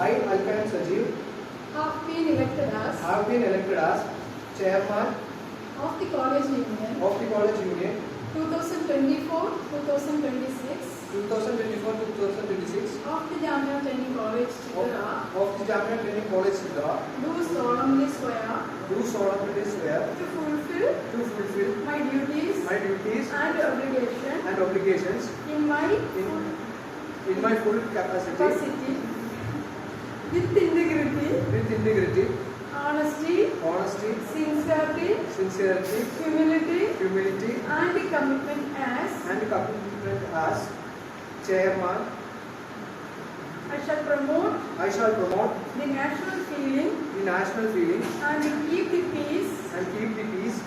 I, Alkan Sajeev, have been elected as Chairman of the College Union of the College Union 2024-2026 2024-2026 of the Jamia Training College, Chitra. of the Jamia Training College, Chitra. Do solemnly swear Do solemnly swear to fulfill to fulfill my duties my duties and obligations in my in my full capacity capacity with integrity, honesty, sincerity, humility, and commitment as Chairman. I shall promote the national feeling and and keep the peace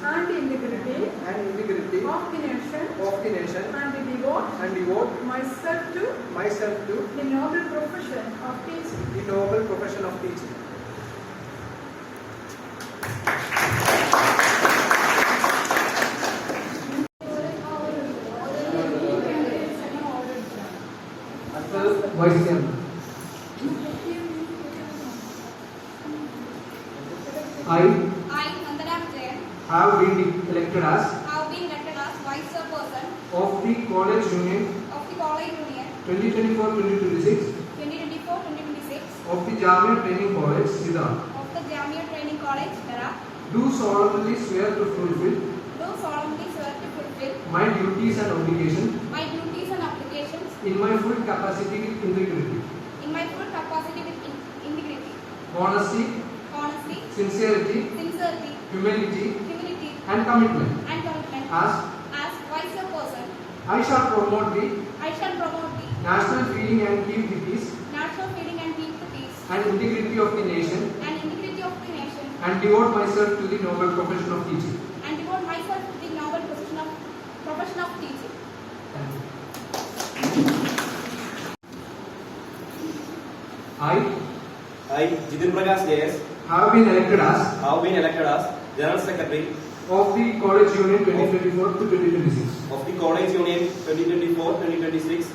and and integrity integrity of the nation of the nation and devote myself to the noble profession of teaching. the noble profession of teaching. Vice Chairman. I, Nandanam Jain, have been elected as Vice Chairperson of the College Union of the College Union 2024-2026 2024-2026 of the Jamia Training College, Chitra. of the Jamia Training College, Chitra. Do solemnly swear to fulfill Do solemnly swear to fulfill my duties and obligations my duties and obligations in my full capacity with integrity, in my full capacity with integrity, honesty, sincerity, humility, and commitment. As As Vice Chairperson, I shall promote the I shall promote the national feeling and keep the peace national feeling and keep the peace and integrity of the nation and integrity of the nation and devote myself to the noble profession of teaching. and devote myself to the noble profession of teaching. Thank you. I, Jitin Prakash JS, have been elected as General Secretary of the College Union 2024-2026 of the College Union 2024-2026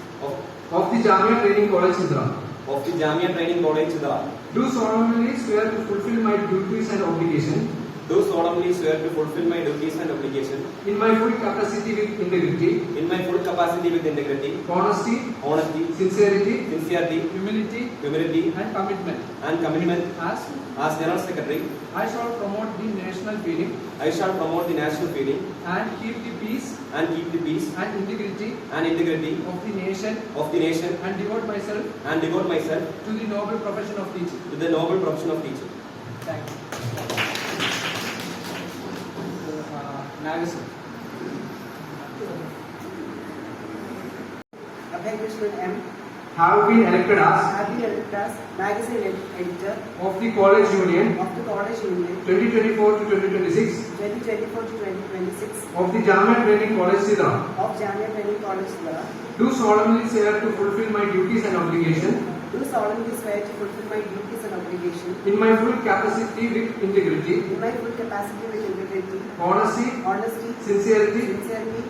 of the Jamia Training College, Chitra. of the Jamia Training College, Chitra. Do solemnly swear to fulfill my duties and obligations Do solemnly swear to fulfill my duties and obligations in my full capacity with integrity, in my full capacity with integrity, honesty, sincerity, humility, and commitment. As General Secretary, I shall promote the national feeling I shall promote the national feeling and keep the peace and integrity and integrity of of the nation the nation and devote myself and devote myself to the noble profession of teaching. to the noble profession of teaching. Thank you. Magazine. Abhay Krishnan M. Have been elected as magazine editor of the College Union of the College Union 2024-2026 2024-2026 of the Jamia Training College, Chitra. of Jamia Training College, Chitra. Do solemnly swear to fulfill my duties and obligations Do solemnly swear to fulfill my duties and obligations in my full capacity with integrity, in my full capacity with integrity, honesty, sincerity,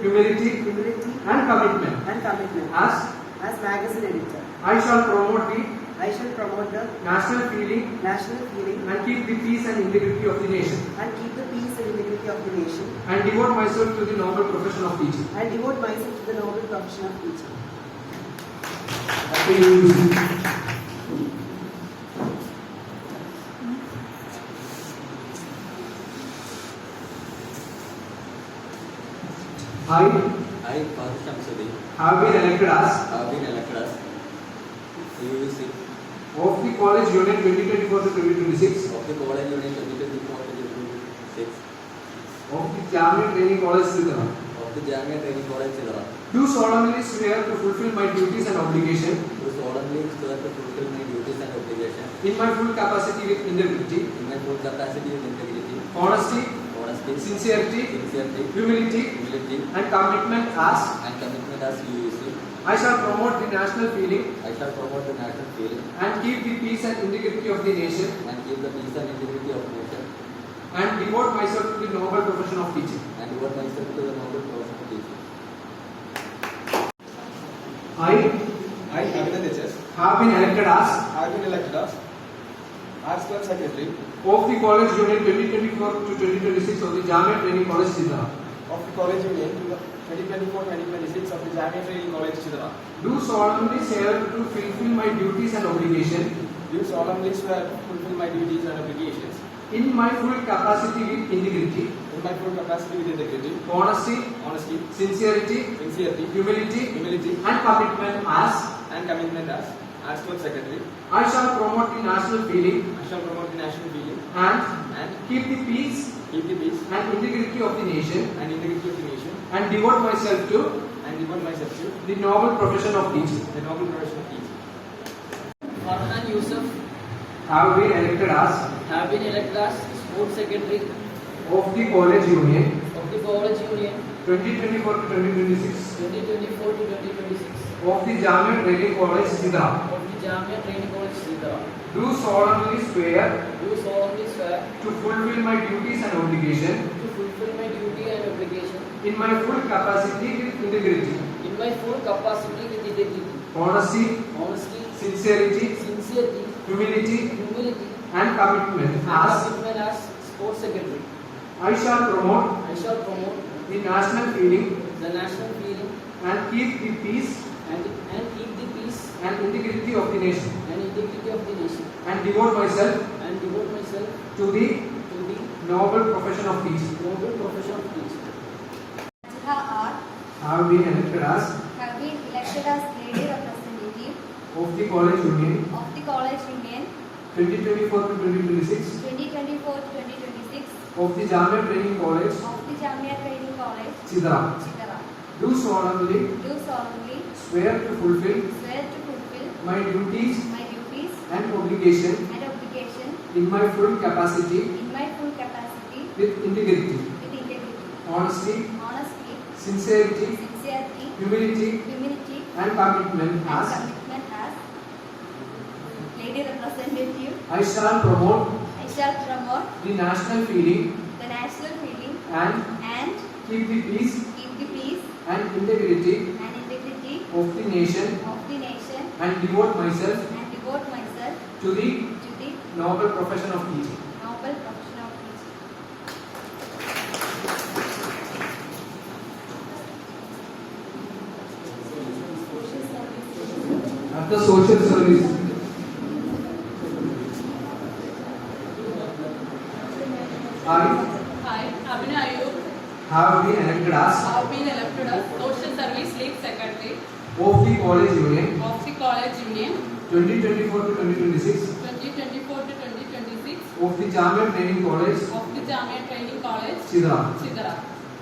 humility, humility, and commitment. and commitment. As magazine editor, I shall promote the I shall promote the national feeling national feeling and keep the peace and integrity of the nation and keep the peace and integrity of the nation and devote myself to the noble profession of teaching. and devote myself to the noble profession of teaching. I, Father Shamsuddin, have been elected as UUC of the College Union 2024-2026 of the College Union 2024-2026 of the Jamia Training College, Chitra. of the Jamia Training College, Chitra. Do solemnly swear to fulfill my duties and obligations Do solemnly swear to fulfill my duties and obligations in my full capacity with integrity, in my full capacity with integrity, honesty, sincerity, humility, and commitment as UUC. I shall promote the national feeling I shall promote the national feeling and keep the peace and integrity of the nation and keep the peace and integrity of nation and devote myself to the noble profession of teaching. and devote myself to the noble profession of teaching. I, I, Abhinand HS, have been elected as Arts Club Secretary of the College Union 2024 to 2026 of the Jamia Training College, Chidra. of the College Union 2024-2026 of the Jamia Training College, Chidra. Do solemnly swear to fulfill my duties and obligations Do solemnly swear to fulfill my duties and obligations in my full capacity with integrity, in my full capacity with integrity, honesty, honesty, sincerity, sincerity, humility, humility, and commitment as and commitment as Arts Club Secretary. I shall promote the national feeling I shall promote the national feeling and and keep the peace keep the peace and integrity of the nation and integrity of the nation and devote myself to and devote myself to the noble profession of teaching. the noble profession of teaching. Farhan Yusuf Have been elected as have been elected as Sports Secretary of the College Union of the College Union 2024 to 2026 2024 to 2026 of the Jamia Training College, Chidra. of the Jamia Training College, Sridhar. Do solemnly swear Do solemnly swear to fulfill my duties and obligations to fulfill my duty and obligation in my full capacity with integrity, in my full capacity with integrity, honesty, honesty, sincerity, sincerity, humility, humility, and commitment and as commitment as Sports Secretary. I shall promote I shall promote the national feeling the national feeling and keep the peace and keep the peace and integrity of the nation and integrity of the nation and devote myself and devote myself to the to the noble profession of teaching. noble profession of teaching. Najla R. Have been elected as Have been elected as lady representative of the College Union of the College Union 2024 to 2026 2024 to 2026 of the Jamia Training College, of the Jamia Training College, Chidra. Chidra. Do solemnly Do solemnly swear to fulfill swear to fulfill my duties my duties and obligation and obligation in my full capacity in my full capacity with integrity, with integrity, honesty, honesty, sincerity, sincerity, humility, humility, and commitment and as commitment as lady representative. I shall promote I shall promote the national feeling the national feeling and and keep the peace keep the peace and integrity and integrity of the nation of the nation and devote myself and devote myself to the to the noble profession of teaching. noble profession of teaching. After social service, I Hi, Abhinay Ayub. have been elected as Have been elected as Social Service League Secretary of the College Union of the College Union 2024 to 2026 2024 to 2026 of the Jamia Training College, of the Jamia Training College, Chidra. Chidra.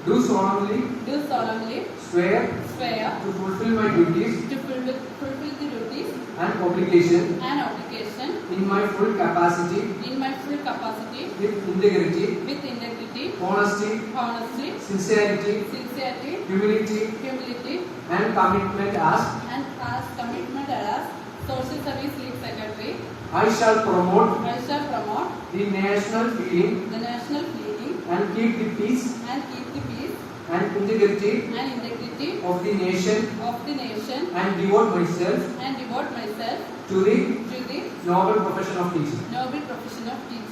Do solemnly Do solemnly swear swear to fulfill my duties to fulfill the duties and obligation and obligation in my full capacity in my full capacity with integrity, with integrity, honesty, honesty, sincerity, sincerity, humility, humility, and commitment as and as commitment as Social Service League Secretary. I shall promote I shall promote the national feeling the national feeling and keep the peace and keep the peace and integrity and integrity of the nation of the nation and devote myself and devote myself to the to the noble profession of teaching. noble profession of teaching.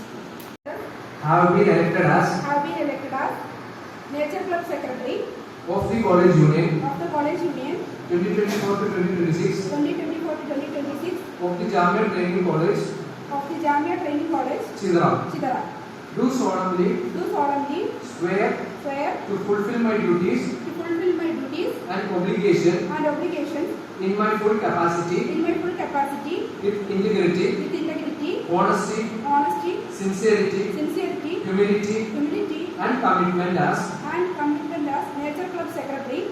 Have been elected as Have been elected as Nature Club Secretary of the College Union of the College Union 2024 to 2026 2024 to 2026 of the Jamia Training College, of the Jamia Training College, Chidra. Chidara. Do solemnly Do solemnly swear swear to fulfill my duties to fulfill my duties and obligation and obligations in my full capacity in my full capacity with integrity, with integrity, honesty, honesty, sincerity, sincerity, humility, humility, and commitment as and commitment as Nature Club Secretary.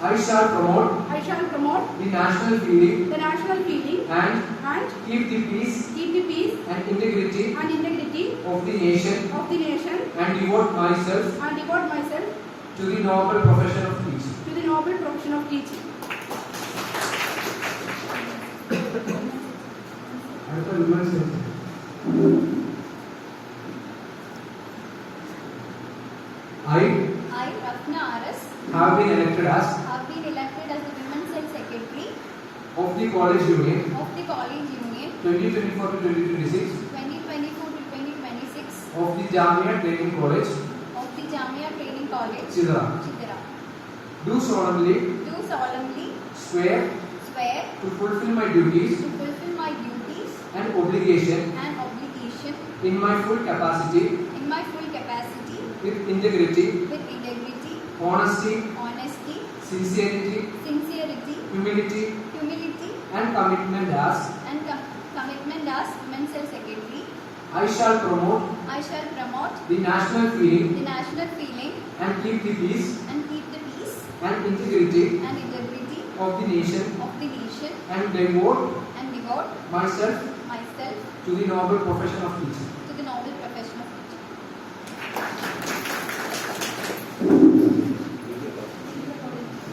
I shall promote I shall promote the national feeling the national feeling and and keep the peace keep the peace and integrity and integrity of the nation of the nation and devote myself and devote myself to the noble profession of teaching. to the noble profession of teaching. അടുത്ത വിമർശനം I I, Rafna RS, have been elected as have been elected as the Women's Health Secretary of the College Union of the College College Union 2024 to 2026 2024 to 2026 of the Jamia Training College, of the Jamia Training College, Chidra. Chidra. Do solemnly Do solemnly swear swear to fulfill my duties to fulfill my duties and obligation and obligation in my full capacity in my full capacity with integrity, with integrity, honesty, honesty, sincerity, sincerity, humility, humility, and commitment as and commitment as Mental Secretary. I shall promote I shall promote the national feeling the national feeling and keep the peace and keep the peace and integrity and integrity of the nation of the nation and devote and devote myself myself to the noble profession of teaching. to the noble profession of teaching.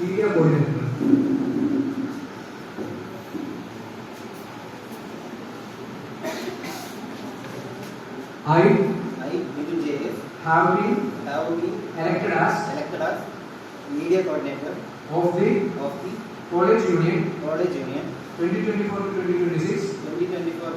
Media coordinator. I Biju JS, have been have been elected as elected as media coordinator of the of the College Union College Union 2024 to 2026 2024 to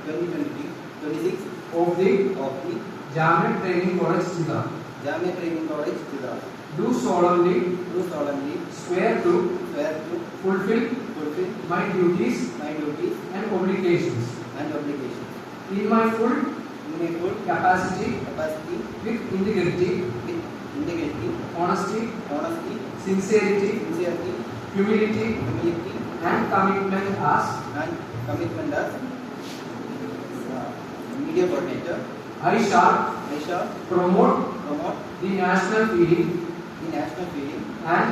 2026 of the of the Jamia Training College, Chidra. Jamia Training College, Chidra. Do solemnly Do solemnly swear to swear to fulfill fulfill my duties my duties and obligations and obligations in my full in my full capacity capacity with integrity, with integrity, honesty, honesty, sincerity, sincerity, humility, humility, and commitment as and commitment as media coordinator. I shall I shall promote promote the national feeling the national feeling and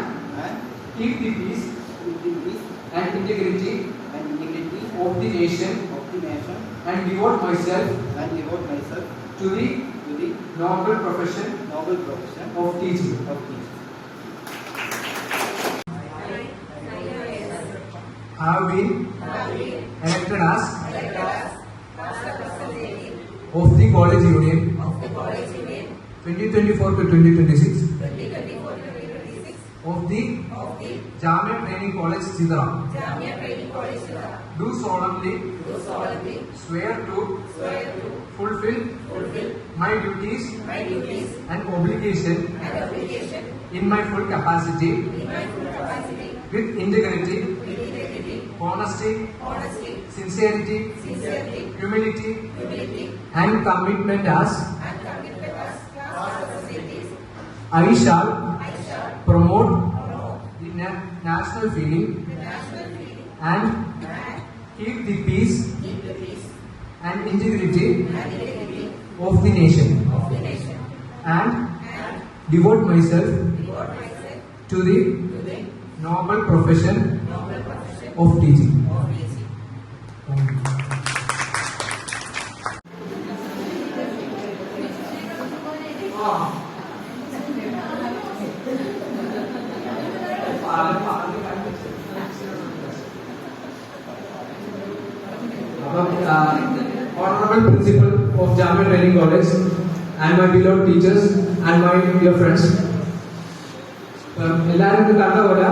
keep the peace with the peace and integrity and integrity of the nation of the nation and devote myself and devote myself to the to the noble profession noble profession of teaching. of teaching. Have been elected as of the College Union 2024 to 2026 of the Jamia Training College, Chidra. Do solemnly swear to fulfill my duties and obligation in my full capacity with integrity, honesty, sincerity, humility, and commitment as I shall promote the national feeling and keep the peace and integrity of the nation and devote myself to the noble profession of teaching. Thank you. Honorable Principal of Jamia Training College and my beloved teachers and my dear friends. എല്ലാവരും ഇത് കണ്ട പോലെ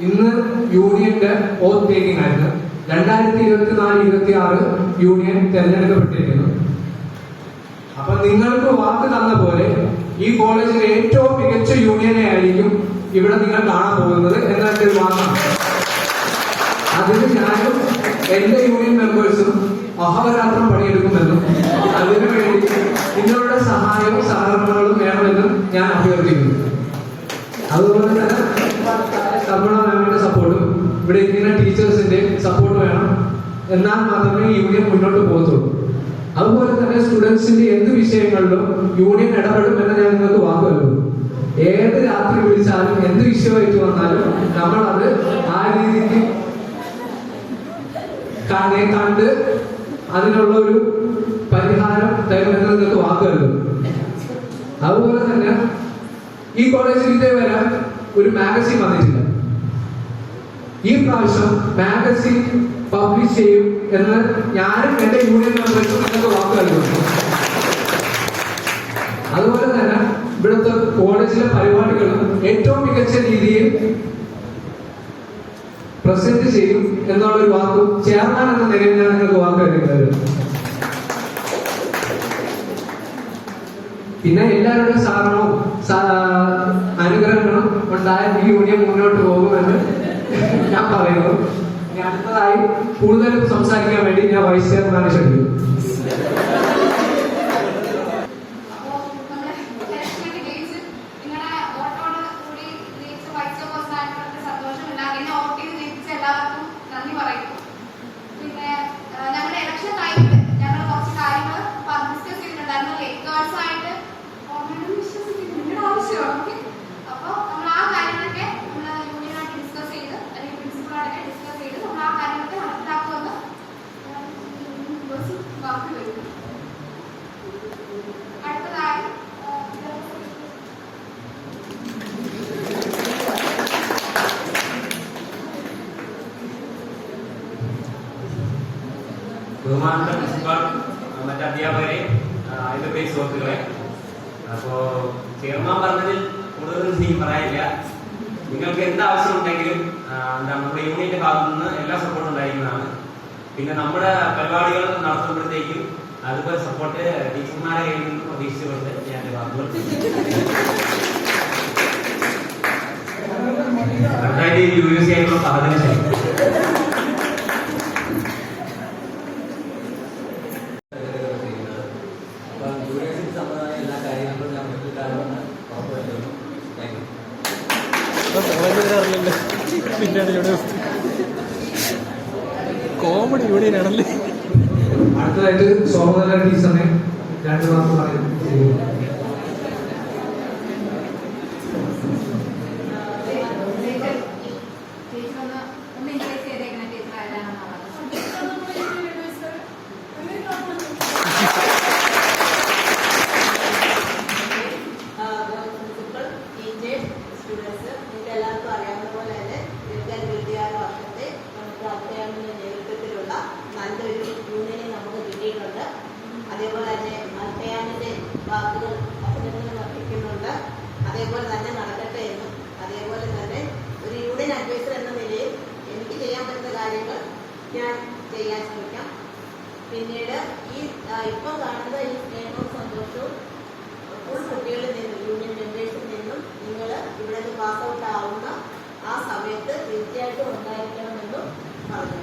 ഇന്ന് യൂണിയന്റെ ഓത്ത് taking ആയിരുന്നു. 2024-26 union തെരഞ്ഞെടുക്കപ്പെട്ടിരിക്കുന്നു. അപ്പൊ നിങ്ങൾക്ക് വാക്ക് തന്ന പോലെ ഈ കോളേജിലെ ഏറ്റവും മികച്ച യൂണിയനെ ആയിരിക്കും ഇവിടെ നിങ്ങൾ കാണാൻ പോകുന്നത് എന്നൊക്കെ ഒരു വാക്കാണ്. അതിന് ഞാനും എന്റെ യൂണിയൻ മെമ്പേഴ്സും അഹോരാത്രം പണിയെടുക്കുമെന്നും അതിനുവേണ്ടി നിങ്ങളുടെ സഹായവും സഹകരണങ്ങളും വേണമെന്നും ഞാൻ അഭ്യർത്ഥിക്കുന്നു. അതുപോലെ തന്നെ കർമ്മണ മാമിന്റെ സപ്പോർട്ടും ഇവിടെ ഇരിക്കുന്ന ടീച്ചേഴ്സിന്റെ സപ്പോർട്ട് വേണം. എന്നാൽ മാത്രമേ യൂണിയൻ മുന്നോട്ട് പോകത്തുള്ളൂ. അതുപോലെ തന്നെ സ്റ്റുഡൻസിന്റെ എന്ത് വിഷയങ്ങളിലും യൂണിയൻ ഇടപെടും എന്ന് ഞാൻ നിങ്ങൾക്ക് വാക്ക് നൽകുന്നു. ഏത് രാത്രി വിളിച്ചാലും എന്ത് വിഷയമായിട്ട് വന്നാലും നമ്മൾ അത് ആ രീതിക്ക് കണ്ട് അതിനുള്ള ഒരു പരിഹാരം തരുമെന്ന് നിങ്ങൾക്ക് വാക്ക് നൽകുന്നു. അതുപോലെ തന്നെ ഈ കോളേജിൽ ഇതേവരെ ഒരു മാഗസിൻ വന്നിട്ടില്ല. ഈ പ്രാവശ്യം മാഗസിൻ പബ്ലിഷ് ചെയ്യും എന്ന് ഞാനും എന്റെ യൂണിയൻ മെമ്പേഴ്സും നിങ്ങൾക്ക് വാക്ക് നൽകുന്നു. അതുപോലെ തന്നെ ഇവിടുത്തെ കോളേജിലെ പരിപാടികളും ഏറ്റവും മികച്ച രീതിയിൽ പ്രസന്റ് ചെയ്യും എന്നുള്ളൊരു വാക്കും ചെയർമാൻ എന്ന നിലയിൽ ഞാൻ നിങ്ങൾക്ക് വാക്ക് തരുന്നത്. പിന്നെ എല്ലാവരുടെയും സഹകരണവും അനുഗ്രഹങ്ങളും ഉണ്ടായ ഈ യൂണിയൻ മുന്നോട്ട് പോകുമെന്ന് ഞാൻ പറയുന്നു. ഇനി അടുത്തതായി കൂടുതൽ സംസാരിക്കാൻ വേണ്ടി ഞാൻ വൈസ് ചെയർമാനെ ക്ഷണിക്കുന്നു. ബഹുമാനപ്പെട്ട പ്രിൻസിപ്പാൾ, മറ്റ് അധ്യാപകരെ, അതിന്റെ പേര് സുഹൃത്തുക്കളെ, അപ്പോ ചെയർമാൻ പറഞ്ഞതിൽ കൂടുതലൊന്നും എനിക്ക് പറയാനില്ല. നിങ്ങൾക്ക് എന്താവശ്യം ഉണ്ടെങ്കിലും നമ്മുടെ യൂണിയന്റെ ഭാഗത്തു നിന്ന് എല്ലാ സപ്പോർട്ടും ഉണ്ടായിരിക്കുന്നതാണ്. പിന്നെ നമ്മുടെ പരിപാടികൾ നടത്തുമ്പോഴത്തേക്കും അതുപോലെ സപ്പോർട്ട് ടീച്ചർമാരെ കയ്യിൽ നിന്ന് പ്രതീക്ഷിച്ചുകൊണ്ട് ഞാൻ എന്റെ വാക്കുകൾ UUC ആയിട്ടുള്ള സാധനം ചെയ്യും. കോമഡി യൂണിയൻ ആണല്ലേ. അടുത്തതായിട്ട് സോമതല ടീച്ചറിനെ 2 വാക്ക് പറയുന്നു. അതേപോലെ തന്നെ അൽഫയാമിന്റെ വാക്കുകൾ അഭിനന്ദനം അർപ്പിക്കുന്നുണ്ട്. അതേപോലെ തന്നെ നടക്കട്ടെ എന്നും, അതേപോലെ തന്നെ ഒരു യൂണിയൻ അഡ്വൈസർ എന്ന നിലയിൽ എനിക്ക് ചെയ്യാൻ പറ്റുന്ന കാര്യങ്ങൾ ഞാൻ ചെയ്യാൻ ശ്രമിക്കാം. പിന്നീട് ഈ ഇപ്പം കാണുന്ന ഈ സ്നേഹവും സന്തോഷവും ഫുൾ കുട്ടികളിൽ നിന്നും യൂണിയൻ മെമ്പേഴ്സിൽ നിന്നും നിങ്ങൾ ഇവിടെ നിന്ന് പാസ് ഔട്ട് ആവുന്ന ആ സമയത്ത് തീർച്ചയായിട്ടും ഉണ്ടായിരിക്കണമെന്നും പറഞ്ഞു.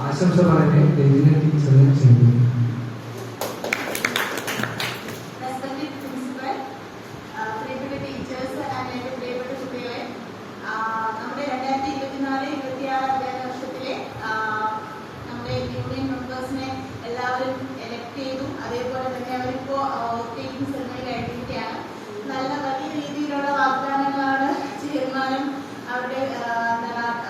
ആശംസ പറഞ്ഞ് രഞ്ജിന ടീച്ചറിനെ ക്ഷണിക്കുന്നു. പ്രിയപ്പെട്ട ടീച്ചേഴ്സ് ആൻഡ് എന്റെ പ്രിയപ്പെട്ട കുട്ടികളെ, നമ്മുടെ 2024-2026 അധ്യയന വർഷത്തിലെ നമ്മുടെ യൂണിയൻ മെമ്പേഴ്സിനെ എല്ലാവരും എലക്ട് ചെയ്തു. അതേപോലെ തന്നെ അവരിപ്പോ ടേക്കിംഗ് സെറിമണി കഴിഞ്ഞിരിക്കുകയാണ്. നല്ല വലിയ രീതിയിലുള്ള വാഗ്ദാനങ്ങളാണ് ചെയർമാനും അവരുടെ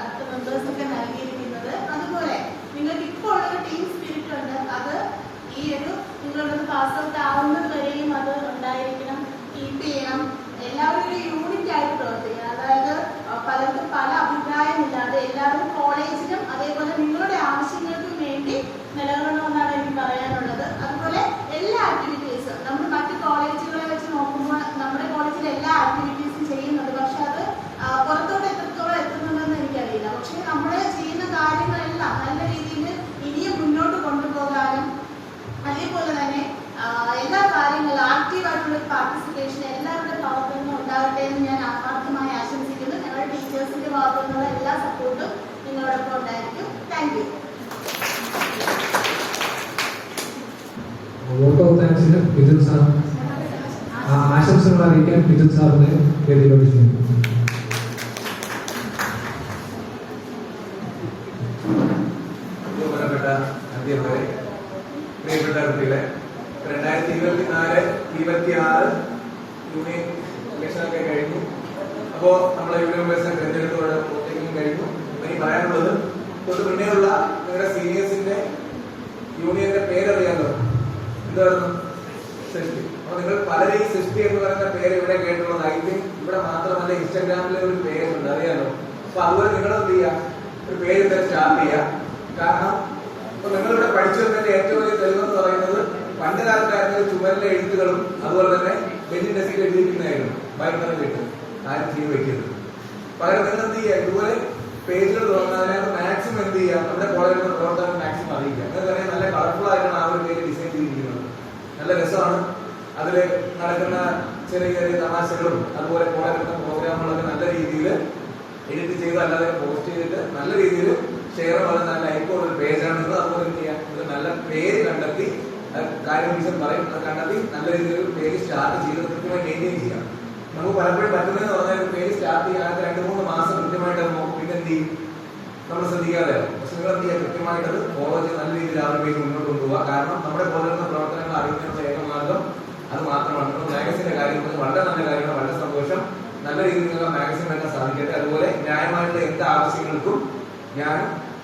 അടുത്ത മെമ്പേഴ്സൊക്കെ നൽകിയിരിക്കുന്നത്. അതുപോലെ നിങ്ങൾക്ക് ഇപ്പോൾ ഉള്ളൊരു ടീം സ്പിരിറ്റ് ഉണ്ട്. അത് ഈ ഒരു നിങ്ങളൊന്ന് പാസ് ഔട്ട് ആവുന്നത് വരെയും അത് ഉണ്ടായിരിക്കണം, കീപ്പ് ചെയ്യണം. എല്ലാവരും ഒരു യൂണിറ്റ് ആയിട്ട് പ്രവർത്തിക്കണം. അതായത് പലർക്കും പല അഭിപ്രായമില്ലാതെ എല്ലാവരും കോളേജിനും അതേപോലെ നിങ്ങളുടെ ആവശ്യങ്ങൾക്കും വേണ്ടി നിലകൊള്ളണമെന്നാണ് എനിക്ക് പറയാനുള്ളത്. അതുപോലെ എല്ലാ ആക്ടിവിറ്റീസും നമ്മൾ മറ്റ് കോളേജുകളെ വെച്ച് നോക്കുമ്പോൾ നമ്മുടെ കോളേജിൽ എല്ലാ ആക്ടിവിറ്റീസും ചെയ്യുന്നുണ്ട്. പക്ഷെ അത് പുറത്തോട്ട് എത്രത്തോളം എത്തുന്നുണ്ടെന്ന് എനിക്കറിയില്ല. പക്ഷെ നമ്മൾ ചെയ്യുന്ന കാര്യങ്ങളെല്ലാം നല്ല രീതിയിൽ ഇനിയും മുന്നോട്ട് കൊണ്ടുപോകാനും അതേപോലെ തന്നെ എല്ലാ കാര്യങ്ങളും ആക്റ്റീവായിട്ടുള്ള പാർട്ടിസിപ്പേഷൻ എല്ലാവരുടെ ഭാഗത്തു നിന്നും ഉണ്ടാകട്ടെ എന്ന് ഞാൻ ആത്മാർത്ഥമായി ആശംസിക്കുന്നു. ഞങ്ങളുടെ ടീച്ചേഴ്സിന്റെ ഭാഗത്തു നിന്നുള്ള എല്ലാ സപ്പോർട്ടും നിങ്ങളോടൊപ്പം ഉണ്ടായിരിക്കും. Thank you. വോട്ട് ഓഫ് താങ്ക്സിന് മിഥുൻ സാർ ആശംസകൾ അറിയിക്കാൻ മിഥുൻ സാറിനെ വേദിയിലോട്ട് ക്ഷണിക്കുന്നു. ബഹുമാനപ്പെട്ട അധ്യാപകരെ, പ്രിയപ്പെട്ട കുട്ടികളെ, 2024-26 യൂണിയൻ ഇലക്ഷനൊക്കെ കഴിഞ്ഞു. അപ്പോൾ നമ്മളെ യൂണിയൻ മെമ്പേഴ്സിനെ തിരഞ്ഞെടുത്തോടെ വോട്ടിംഗും കഴിഞ്ഞു. ഇനി പറയാനുള്ളത്, തൊട്ട് മുന്നേയുള്ള നിങ്ങളുടെ സീനിയേഴ്സിന്റെ യൂണിയന്റെ പേരറിയാലോ, എന്തായിരുന്നു? സൃഷ്ടി. അപ്പൊ നിങ്ങൾ പലരും ഈ സൃഷ്ടി എന്ന് പറയുന്ന പേര് ഇവിടെ കേട്ടുള്ളതായിരിക്കും. ഇവിടെ മാത്രമല്ല, ഇൻസ്റ്റാഗ്രാമിലെ ഒരു പേരുണ്ട്, അറിയാലോ. അപ്പൊ അതുപോലെ നിങ്ങൾ എന്ത് ചെയ്യുക, ഒരു പേര് സ്റ്റാർട്ട് ചെയ്യുക. കാരണം ഇപ്പൊ നിങ്ങളിവിടെ പഠിച്ചു വരുന്നതിന്റെ ഏറ്റവും വലിയ തെളിവെന്ന് പറയുന്നത് പണ്ട് കാലത്തായിരുന്ന ചുമരിലെ എഴുത്തുകളും അതുപോലെ തന്നെ ബെഞ്ചിൻ ഡെസ്കിൽ എഴുതിയിരിക്കുന്നതായിരുന്നു. ഭയങ്കര കേട്ട് ആരും ചെയ്ത് വെക്കരുത്. പകരം നിങ്ങൾ എന്ത് ചെയ്യുക, ഇതുപോലെ പേജുകൾ തുറന്നാൽ അതിനകത്ത് മാക്സിമം എന്ത് ചെയ്യുക, നമ്മുടെ കോളേജിലെ പ്രവർത്തനം മാക്സിമം അറിയിക്കുക. നിങ്ങൾക്ക് നല്ല കളർഫുൾ ആയിട്ടാണ് ആ ഒരു പേജ് ഡിസൈൻ ചെയ്തിരിക്കുന്നത്. നല്ല രസമാണ്. അതിൽ നടക്കുന്ന ചെറിയ ചെറിയ തമാശകളും അതുപോലെ കോളേജിലെ പ്രോഗ്രാമുകളൊക്കെ നല്ല രീതിയിൽ എഡിറ്റ് ചെയ്ത് അല്ലാതെ പോസ്റ്റ് ചെയ്തിട്ട് നല്ല രീതിയിൽ ഷെയർ വളരെ നല്ല ഐക്കോൺ ഒരു പേജാണ്. നിങ്ങൾ അതുപോലെ എന്ത് ചെയ്യാം, ഒരു നല്ല പേര് കണ്ടെത്തി കാര്യം ടീച്ചർ പറയും, അത് കണ്ടെത്തി നല്ല രീതിയിൽ ഒരു പേജ് സ്റ്റാർട്ട് ചെയ്ത് കൃത്യമായി മെയിൻറ്റെയിൻ ചെയ്യാം. നമുക്ക് പലപ്പോഴും പറ്റുന്നതെന്ന് പറഞ്ഞാൽ ഒരു പേജ് സ്റ്റാർട്ട് ചെയ്യാത്ത 2-3 മാസം കൃത്യമായിട്ട് അത് നോക്കും, പിന്നെ എന്ത് ചെയ്യും, നമ്മൾ ശ്രദ്ധിക്കാതെ. പക്ഷെ നിങ്ങൾ എന്ത് ചെയ്യുക, കൃത്യമായിട്ട് അത് ഫോളോ ചെയ്ത് നല്ല രീതിയിൽ ആ ഒരു പേജ് മുന്നോട്ട് കൊണ്ടുപോകുക. കാരണം നമ്മുടെ കോളേജിലെ പ്രവർത്തനങ്ങൾ അറിയുന്നതിനുള്ള ഏക മാർഗം അത് മാത്രമാണ്. നിങ്ങൾ മാഗസിന്റെ കാര്യം വളരെ നല്ല കാര്യമാണ്, വളരെ സന്തോഷം. നല്ല രീതിയിൽ നിങ്ങൾ മാഗസിൻ വെക്കാൻ സാധിക്കട്ടെ. അതുപോലെ ന്യായമായിട്ടുള്ള എന്ത് ആവശ്യങ്ങൾക്കും ഞാൻ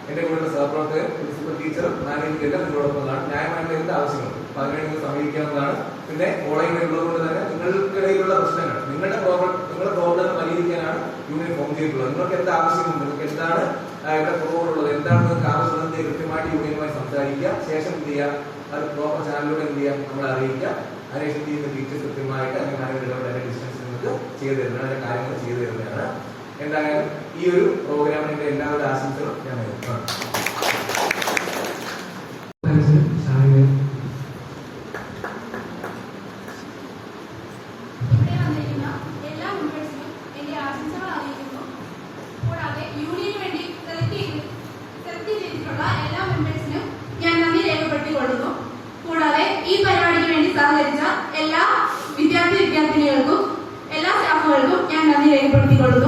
എന്റെ കൂടെ സഹപ്രവർത്തകർ, പ്രിൻസിപ്പൽ ടീച്ചർ, മാനേജ്മെന്റ് എല്ലാം നിങ്ങളോടൊപ്പമാണ്. ന്യായമായിട്ടുള്ള എന്ത് ആവശ്യങ്ങളും അപ്പൊ അതിനുവേണ്ടി നിങ്ങൾ സമീപിക്കാവുന്നതാണ്. പിന്നെ ഓൺലൈൻ ഉള്ളതുകൊണ്ട് തന്നെ നിങ്ങൾക്കിടയിലുള്ള പ്രശ്നങ്ങൾ, നിങ്ങളുടെ പ്രോബ്ലം പരിഹരിക്കാനാണ് യൂണിയൻ ഫോം ചെയ്തിട്ടുള്ളത്. നിങ്ങൾക്ക് എന്ത് ആവശ്യമുണ്ട്, നിങ്ങൾക്ക് എന്താണ് ഇവിടെ കുറവുള്ളത്, എന്താണ് നിങ്ങൾക്ക് ആവശ്യമുള്ളത് കൃത്യമായിട്ട് യൂണിയനുമായി സംസാരിക്കുക. ശേഷം എന്ത് ചെയ്യുക, അത് പ്രോപ്പർ ചാനലിലൂടെ എന്ത് ചെയ്യാം, നമ്മളെ അറിയിക്കുക. അതിനുശേഷം ചെയ്യുന്ന ടീച്ചേഴ്സ് കൃത്യമായിട്ട് അതിന്റെ ഡിസ്റ്റൻസ് നിങ്ങൾക്ക് ചെയ്തു തരുന്നതാണ്, അതിന്റെ കാര്യങ്ങൾ ചെയ്തു തരുന്നതാണ്. എന്തായാലും ഈ ഒരു പ്രോഗ്രാമിന്റെ എല്ലാവരുടെ ആശംസകളും ഞാൻ നേരിടുന്നു. ഇവിടെ വന്നിരിക്കുന്ന എല്ലാ മെമ്പേഴ്സിനും എന്റെ ആശംസകൾ അറിയിക്കുന്നു. കൂടാതെ യൂണിയന് വേണ്ടി സെലക്ട് ചെയ്തിട്ടുള്ള എല്ലാ മെമ്പേഴ്സിനും ഞാൻ നന്ദി രേഖപ്പെടുത്തിക്കൊള്ളുന്നു. കൂടാതെ ഈ പരിപാടിക്ക് വേണ്ടി സഹകരിച്ച എല്ലാ വിദ്യാർത്ഥിനികൾക്കും എല്ലാ സ്റ്റാഫുകൾക്കും ഞാൻ നന്ദി രേഖപ്പെടുത്തിക്കൊള്ളുന്നു.